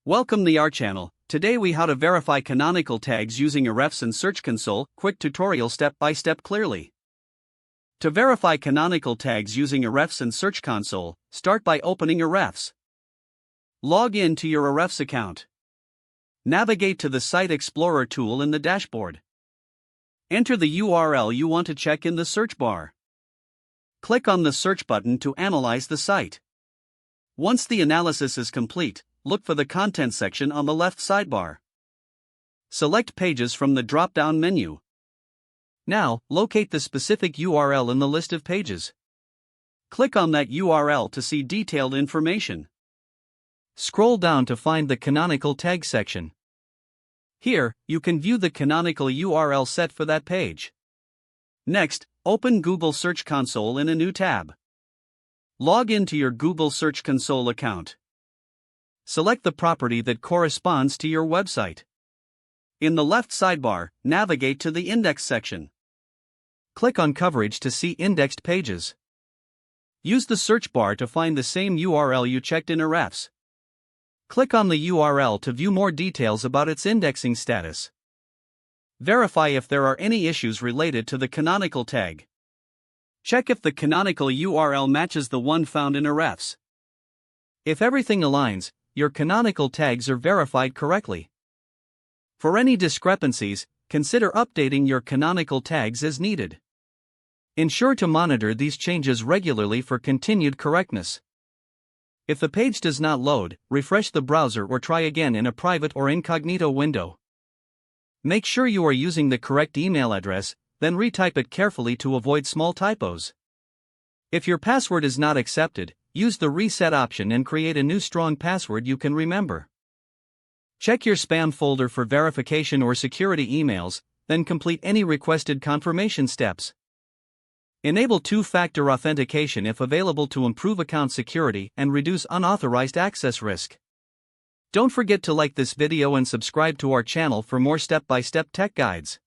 Welcome to our channel. Today we how to verify canonical tags using Ahrefs and Search Console. Quick tutorial step by step clearly. To verify canonical tags using Ahrefs and Search Console, start by opening Ahrefs. Log in to your Ahrefs account. Navigate to the Site Explorer tool in the dashboard. Enter the URL you want to check in the search bar. Click on the search button to analyze the site. Once the analysis is complete, look for the Content section on the left sidebar. Select Pages from the drop-down menu. Now, locate the specific URL in the list of pages. Click on that URL to see detailed information. Scroll down to find the Canonical Tag section. Here, you can view the canonical URL set for that page. Next, open Google Search Console in a new tab. Log into your Google Search Console account. Select the property that corresponds to your website. In the left sidebar, navigate to the Index section. Click on Coverage to see indexed pages. Use the search bar to find the same URL you checked in Ahrefs. Click on the URL to view more details about its indexing status. Verify if there are any issues related to the canonical tag. Check if the canonical URL matches the one found in Ahrefs. If everything aligns, your canonical tags are verified correctly. For any discrepancies, consider updating your canonical tags as needed. Ensure to monitor these changes regularly for continued correctness. If the page does not load, refresh the browser or try again in a private or incognito window. Make sure you are using the correct email address, then retype it carefully to avoid small typos. If your password is not accepted, use the reset option and create a new strong password you can remember. Check your spam folder for verification or security emails, then complete any requested confirmation steps. Enable two-factor authentication if available to improve account security and reduce unauthorized access risk. Don't forget to like this video and subscribe to our channel for more step-by-step tech guides.